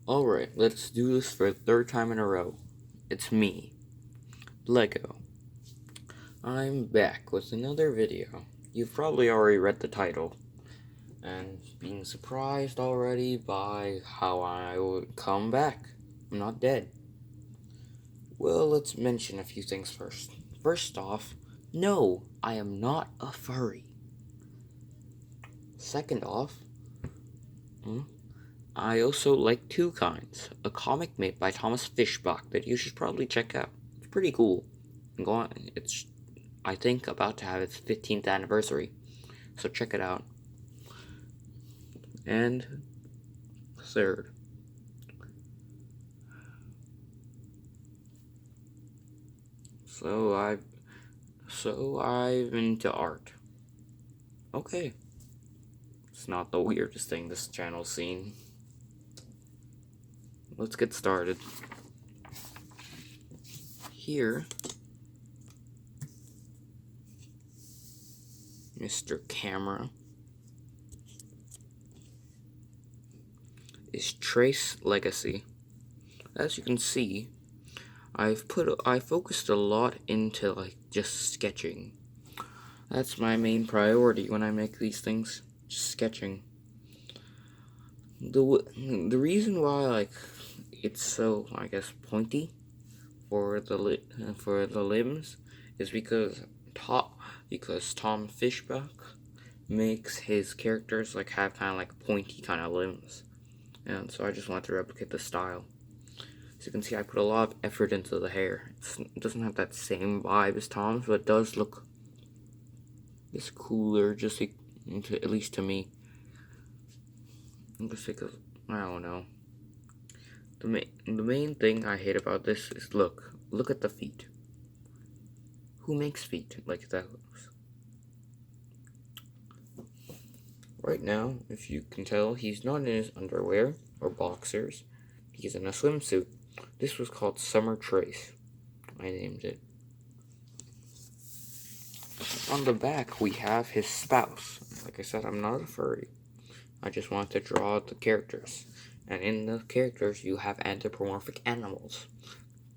Alright, let's do this for a third time in a row. It's me, Lego. I'm back with another video. You've probably already read the title, and being surprised already by how I would come back. I'm not dead. Well, let's mention a few things first. First off, no, I am not a furry. Second off, I also like two kinds. A comic made by Thomas Fishbach that you should probably check out. It's pretty cool. Go on, it's, I think, about to have its 15th anniversary, so check it out. And third, I'm into art. Okay, it's not the weirdest thing this channel's seen. Let's get started. Here, Mr. Camera is Trace Legacy. As you can see, I focused a lot into just sketching. That's my main priority when I make these things, just sketching. The reason why it's so, I guess, pointy for the limbs is because Tom Fishbach makes his characters have kind of pointy kind of limbs, and so I just wanted to replicate the style. As you can see, I put a lot of effort into the hair. It doesn't have that same vibe as Tom's, but it does look just cooler, at least to me. Just because, I don't know. The main thing I hate about this is look at the feet. Who makes feet like those? Right now, if you can tell, he's not in his underwear or boxers. He's in a swimsuit. This was called Summer Trace. I named it. On the back, we have his spouse. Like I said, I'm not a furry. I just want to draw the characters. And in the characters, you have anthropomorphic animals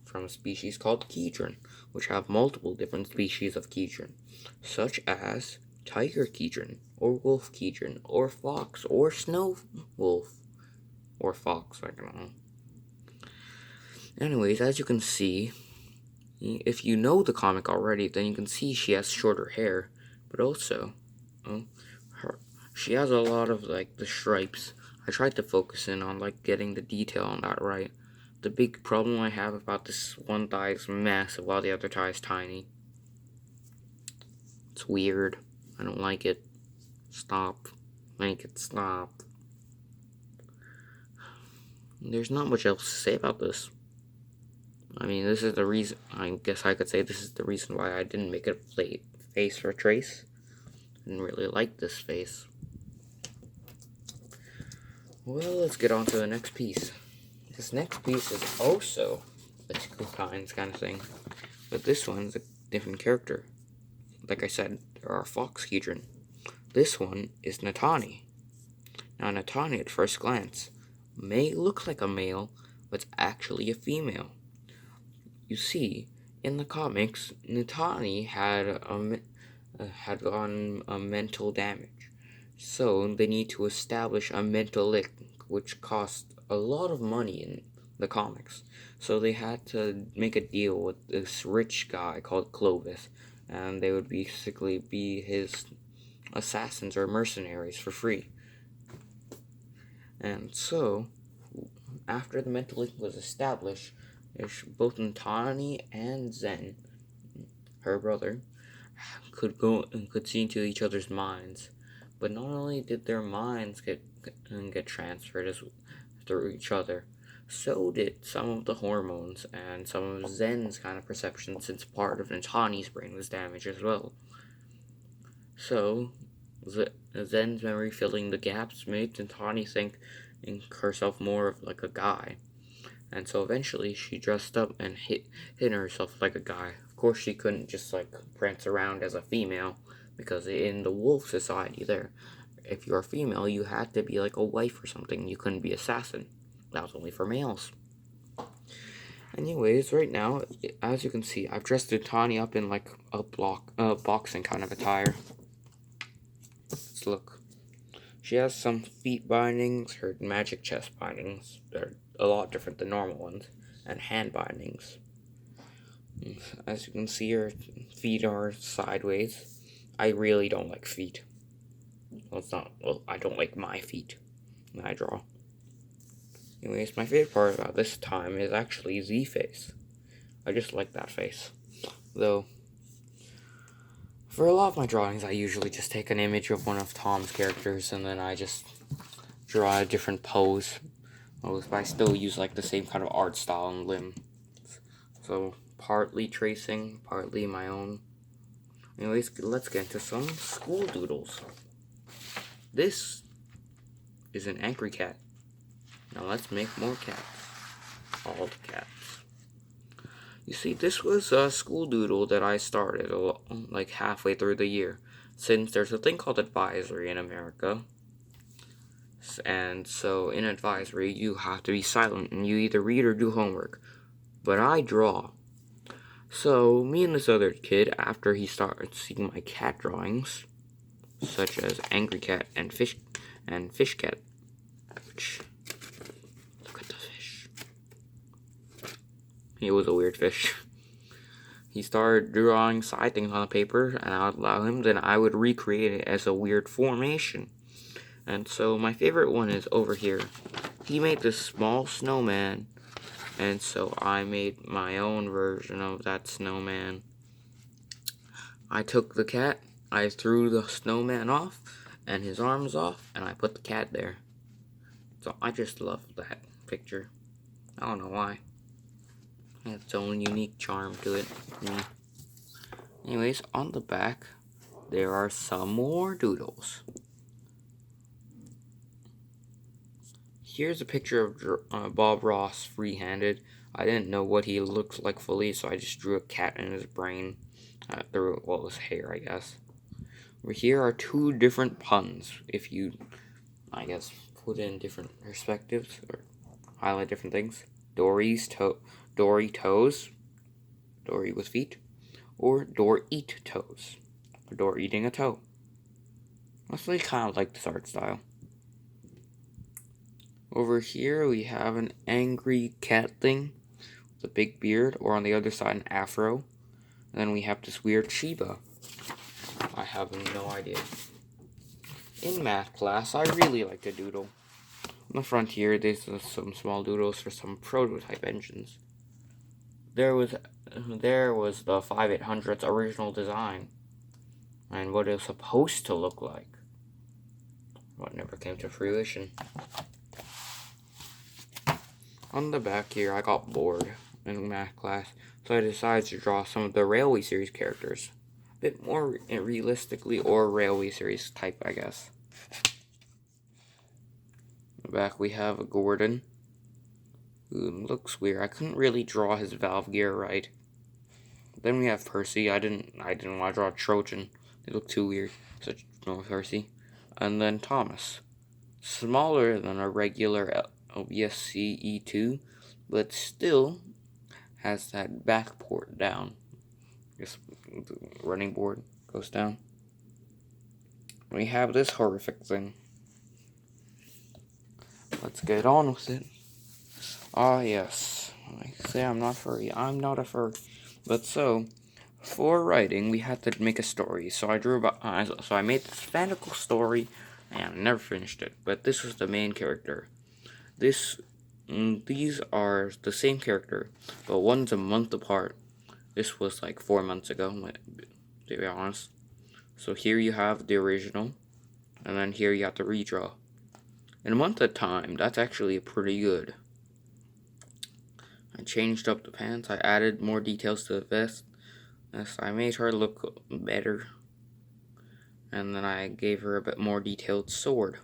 from a species called Keytron, which have multiple different species of Keytron, such as Tiger Keytron, or Wolf Keytron, or Fox, or Snow Wolf, or Fox, I don't know. Anyways, as you can see, if you know the comic already, then you can see she has shorter hair, but also, she has a lot of the stripes. I tried to focus in on getting the detail on that right. The big problem I have about this one thigh is massive while the other thigh is tiny. It's weird. I don't like it. Stop. Make it stop. There's not much else to say about this. I mean, this is the reason, I guess I could say this is the reason why I didn't make a face for Trace. I didn't really like this face. Well, let's get on to the next piece. This next piece is also a Two Kinds kind of thing, but this one's a different character. Like I said, there are Fox Keytron. This one is Natani. Now, Natani at first glance may look like a male, but it's actually a female. You see, in the comics, Natani had gotten a mental damage, so they need to establish a mental link, which cost a lot of money in the comics. So they had to make a deal with this rich guy called Clovis, and they would basically be his assassins or mercenaries for free. And so, after the mental link was established, both Natani and Zen, her brother, could see into each other's minds. But not only did their minds get transferred through each other, so did some of the hormones and some of Zen's kind of perception, since part of Natani's brain was damaged as well. So, Zen's memory filling the gaps made Natani think herself more of a guy. And so eventually she dressed up and hid herself like a guy. Of course, she couldn't just prance around as a female, because in the wolf society there, if you're a female, you had to be a wife or something. You couldn't be assassin. that was only for males. Anyways, right now, as you can see, I've dressed Utani up in like a boxing kind of attire. Let's look. She has some feet bindings, her magic chest bindings. They're a lot different than normal ones, and hand bindings. As you can see, her feet are sideways. I really don't like feet. Well, I don't like my feet when I draw. Anyways, my favorite part about this time is actually Z-face. I just like that face. Though, for a lot of my drawings, I usually just take an image of one of Tom's characters and then I just draw a different pose. But I still use like the same kind of art style and limb. So, partly tracing, partly my own. Anyways, let's get into some school doodles. This is an angry cat. Now let's make more cats. All the cats. You see, this was a school doodle that I started like halfway through the year, since there's a thing called advisory in America. And so in advisory, you have to be silent and you either read or do homework. But I draw. So me and this other kid, after he started seeing my cat drawings, such as angry cat and fish cat, which, look at the fish. He was a weird fish. He started drawing side things on the paper, and I would allow him, then I would recreate it as a weird formation. And so my favorite one is over here. He made this small snowman, and so I made my own version of that snowman. I took the cat, I threw the snowman off, and his arms off, and I put the cat there. So I just love that picture. I don't know why. It has its own unique charm to it. Anyways, on the back, there are some more doodles. Here's a picture of Bob Ross free-handed. I didn't know what he looked like fully, so I just drew a cat in his brain. Through his hair, I guess. Over here are two different puns. If you, I guess, put in different perspectives or highlight different things. Dory toes, Dory with feet, or door eat toes, or door eating a toe. I really kind of like this art style. Over here we have an angry cat thing with a big beard, or on the other side an afro. And then we have this weird Shiba. I have no idea. In math class, I really like to doodle. On the front here, there's some small doodles for some prototype engines. There was the 5800's original design, and what it was supposed to look like. What never came to fruition. On the back here, I got bored in math class, so I decided to draw some of the Railway Series characters. A bit more realistically, or Railway Series type, I guess. In the back we have a Gordon, who looks weird. I couldn't really draw his valve gear right. Then we have Percy. I didn't want to draw a Trojan. They look too weird. So no Percy. And then Thomas. Smaller than a regular OBSC E2, but still has that back port down. This running board goes down. We have this horrific thing. Let's get on with it. Ah, yes. I say I'm not furry. I'm not a furry. But so, for writing, we had to make a story. So I made this fantastical story, and I never finished it. But this was the main character. These are the same character, but one's a month apart. This was like 4 months ago, to be honest. So here you have the original, and then here you have the redraw. In a month of time, that's actually pretty good. I changed up the pants, I added more details to the vest. Yes, I made her look better. And then I gave her a bit more detailed sword.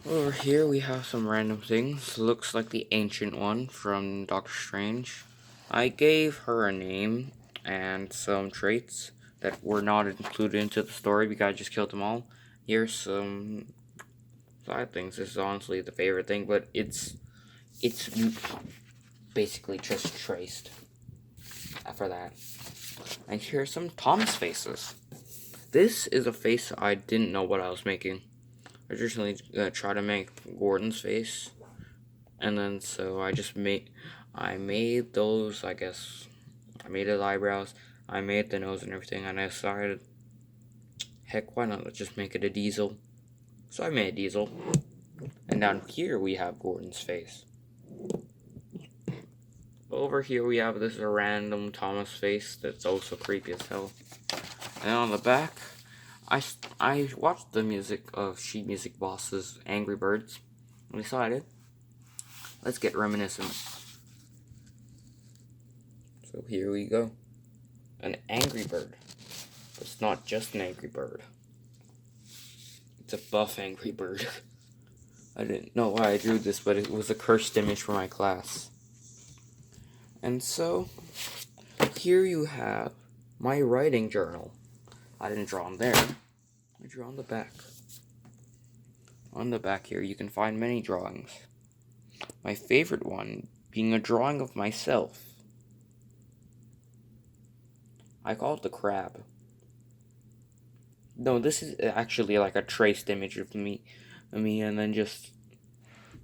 Over here we have some random things. Looks like the Ancient One from Doctor Strange. I gave her a name and some traits that were not included into the story because I just killed them all. Here's some side things. This is honestly the favorite thing, but it's basically just traced for that. And here are some Thomas faces. This is a face I didn't know what I was making. I originally tried to make Gordon's face, and then so I made those, I guess. I made his eyebrows, I made the nose and everything, and I decided, heck, why not? Let's just make it a Diesel. So I made a Diesel. And down here we have Gordon's face. Over here we have this random Thomas face that's also creepy as hell. And on the back, I watched the music of Sheet Music Boss's Angry Birds and decided, let's get reminiscent. So here we go. An Angry Bird. But it's not just an Angry Bird. It's a buff Angry Bird. I didn't know why I drew this, but it was a cursed image for my class. And so, here you have my writing journal. I didn't draw on there. I drew on the back. On the back here, you can find many drawings. My favorite one being a drawing of myself. I call it the crab. No, this is actually like a traced image of me, and then just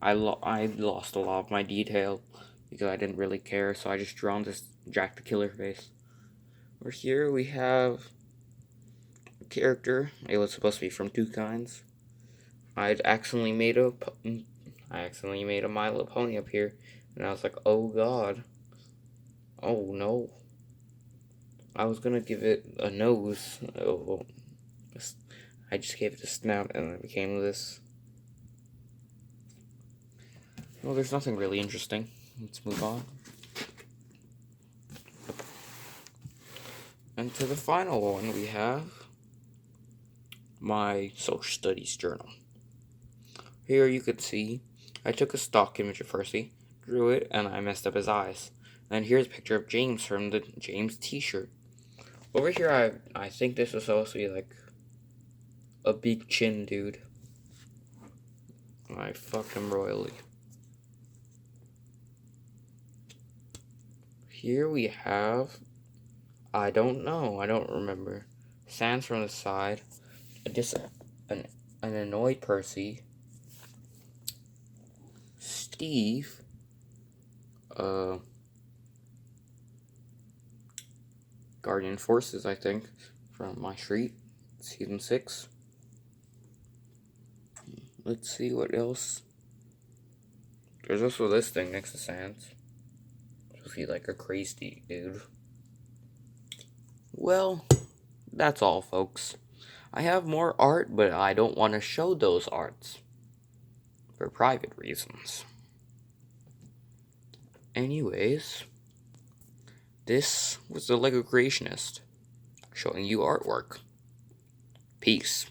I lost a lot of my detail because I didn't really care, so I just drawn this Jack the Killer face. Over here we have a character. It was supposed to be from Two Kinds. I accidentally made a My Little Pony up here, and I was like, oh god, oh no. I was gonna give it a nose. Oh, I just gave it a snout, and it became this. Well, there's nothing really interesting. Let's move on. And to the final one, we have my social studies journal. Here you could see I took a stock image of Percy, drew it, and I messed up his eyes. And here's a picture of James from the James t-shirt. Over here, I think this was supposed to be like a big chin dude. I fucked him royally. Here we have, I don't know, I don't remember. Sans from the side, just an annoyed Percy, Steve, Guardian Forces, I think, from My Street, Season 6. Let's see what else. There's also this thing next to Sans. So he's like a crazy dude. Well, that's all, folks. I have more art, but I don't want to show those arts for private reasons. Anyways, this was the Lego Creationist showing you artwork. Peace.